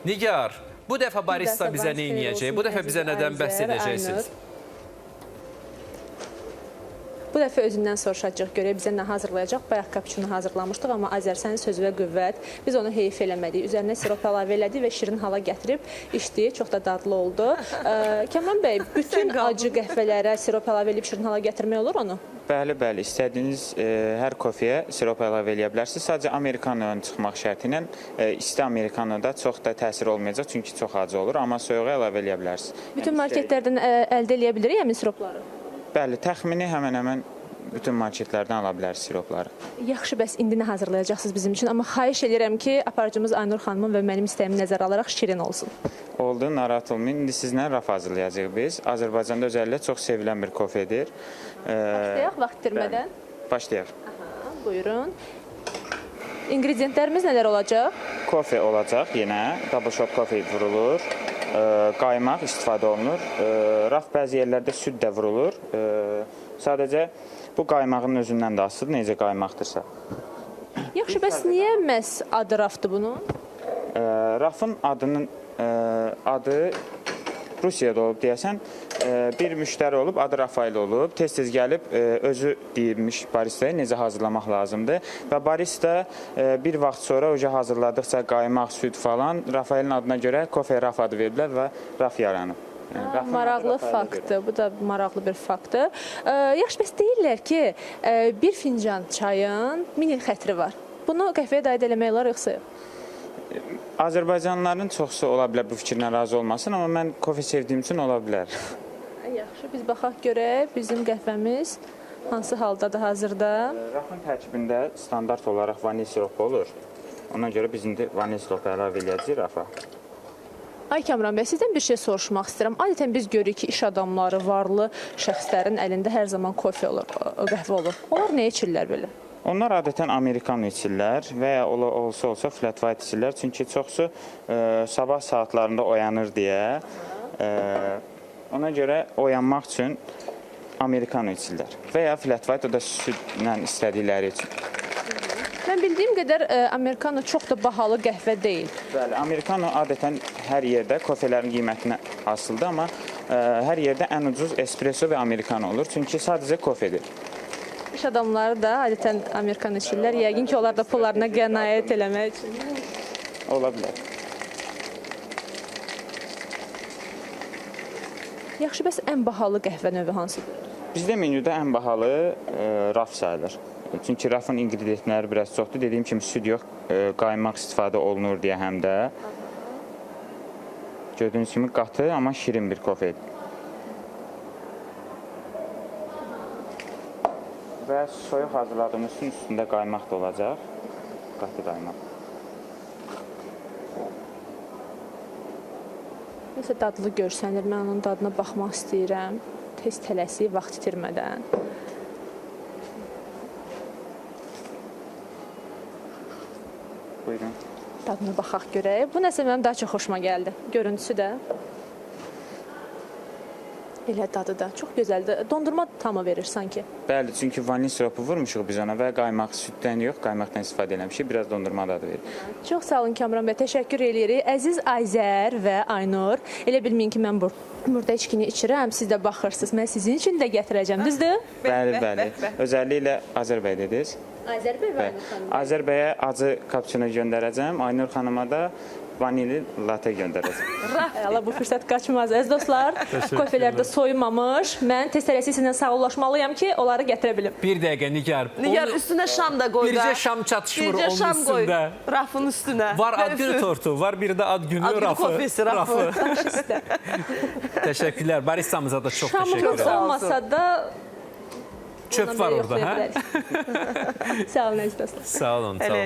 Nigar, bu dəfə barista bizə nə eləyəcək? Bu dəfə bizə nədən bəhs edəcəksiniz? Bu dəfə özündən soruşacaq, görək bizə nə hazırlayacaq. Bayaq kapuçino hazırlamışdıq, amma Azər sənin sözü və qüvvət. Biz onu heyif eləmədik. Üzərinə sirop əlavə elədik və şirin hala gətirib içdik. Çox da dadlı oldu. Kəmran bəy, bütün acı qəhvələrə sirop əlavə edib şirin hala gətirmək olur onu? Bəli, bəli. İstədiyiniz hər kofeyə sirop əlavə eləyə bilərsiniz. Sadəcə amerikanodan çıxmaq şərti ilə isti amerikanoda çox da təsir olmayacaq, çünki çox acı olur, amma soyuğa əlavə eləyə bilərsiniz. Bütün marketlərdən əldə eləyə bilirik həmin siropları? Bəli, təxmini həmən-həmən bütün marketlərdən ala bilərsiniz siropları. Yaxşı, bəs indi nə hazırlayacaqsınız bizim üçün? Amma xahiş edirəm ki, aparıcımız Aynur xanımın və mənim istəyimi nəzərə alaraq şirin olsun. Oldu, narahat olmayın. İndi sizlə raf hazırlayacağıq biz. Azərbaycanda özəlliklə çox sevilən bir kofedir. Başlayaq vaxt itirmədən. Başlayaq. Buyurun. İngredientlərimiz nələr olacaq? Kofe olacaq yenə. Double shot kofe vurulur. Qaymaq istifadə olunur. Raf bəzi yerlərdə süd də vurulur. Sadəcə bu qaymağın özündən də asılıdır, necə qaymaqdırsa. Yaxşı, bəs niyə məhz adı rafdır bunun? Rafın adı Rusiyada olub deyəsən. Bir müştəri olub, adı Rafael olub. Tez-tez gəlib özü deyilmiş baristaya necə hazırlamaq lazımdır. Və barista bir vaxt sonra hazırladıqca qaymaq, süd falan Rafaelin adına görə kofe raf adı veriblər və raf yaranıb. Maraqlı faktdır, bu da maraqlı bir faktdır. Yaxşı, bəs deyirlər ki, bir fincan çayın 1000 il xətri var. Bunu qəhvəyə daid eləmək olar yoxsa yox? Azərbaycanlıların çoxsu ola bilər bu fikirlə razı olmasın, amma mən kofe sevdiyim üçün ola bilər. Yaxşı, biz baxaq görək bizim qəhvəmiz hansı haldadır hazırda? Rafın tərkibində standart olaraq vanil siropu olur. Ona görə biz indi vanil siropu əlavə eləyəcəyik rafa. Ay Kəmran bəy, sizdən bir şey soruşmaq istəyirəm. Adətən biz görürük ki, iş adamları, varlı şəxslərin əlində hər zaman kofe olur, qəhvə olur. Onlar nə içirlər belə? Onlar adətən amerikano içirlər və ya olsa flat white içirlər. Çünki çoxsu sabah saatlarında oyanır deyə. Ona görə oyanmaq üçün amerikano içirlər. Və ya flat white, o da südlə istədikləri üçün. Mən bildiyim qədər amerikano çox da bahalı qəhvə deyil. Bəli, amerikano adətən hər yerdə kofelerin qiymətinə asılıdır, amma hər yerdə ən ucuz espresso və amerikano olur. Çünki sadəcə kofedir. İş adamları da adətən amerikano içirlər. Yəqin ki, onlar da pullarına qənaət eləmək üçün. Ola bilər. Yaxşı, bəs ən bahalı qəhvə növü hansıdır? Bizdə menüdə ən bahalı raf sayılır. Çünki rafın ingrediyentləri biraz çoxdur. Dediyim kimi süd yox, qaymaq istifadə olunur deyə həm də. Gördüyünüz kimi qatı, amma şirin bir kofedir. Və soyuq hazırladığımız suyun üstündə qaymaq da olacaq. Qatı qaymaq. Nəsə dadlı görsənir, mən onun dadına baxmaq istəyirəm. Tez tələsik, vaxt itirmədən. Buyurun. Dadına baxaq görək. Bu nəsə mənim daha çox xoşuma gəldi. Görüntüsü də. Elə dadı da çox gözəldir. Dondurma tamı verir sanki. Bəli, çünki vanil siropu vurmuşuq biz ona və qaymaq süddən yox, qaymaqdan istifadə eləmişik. Biraz dondurma dadı verir. Çox sağ olun Kəmran bəy, təşəkkür edirik. Əziz Ayzər və Aynur, elə bilməyin ki, mən burada içkini içirəm, siz də baxırsınız. Mən sizin üçün də gətirəcəm, düzdür? Bəli, bəli. Özəlliklə Azər bəy dediniz. Azər bəy və Aynur xanım. Azər bəyə acı kapuçino göndərəcəm, Aynur xanıma da vanili latte göndərəcəm. Allah bu fürsət qaçmaz. Əziz dostlar, kofelərdə soyumamış. Mən tez tələsik sizinlə sağollaşmalıyam ki, onları gətirə bilim. Bir dəqiqə Nigar. Nigar üstünə şam da qoy da. Bircə şam çatışmır onun şam qoy üstündə. rafın üstünə. Var ad günü tortu, var bir də ad günü Ad günü rafı. kofesi, rafı. Təşəkkürlər. Baristamıza da çox Şamımız təşəkkürlər. olmasa da Çöp var orada, hə? Sağ olun əziz dostlar. Sağ olun, sağ olun.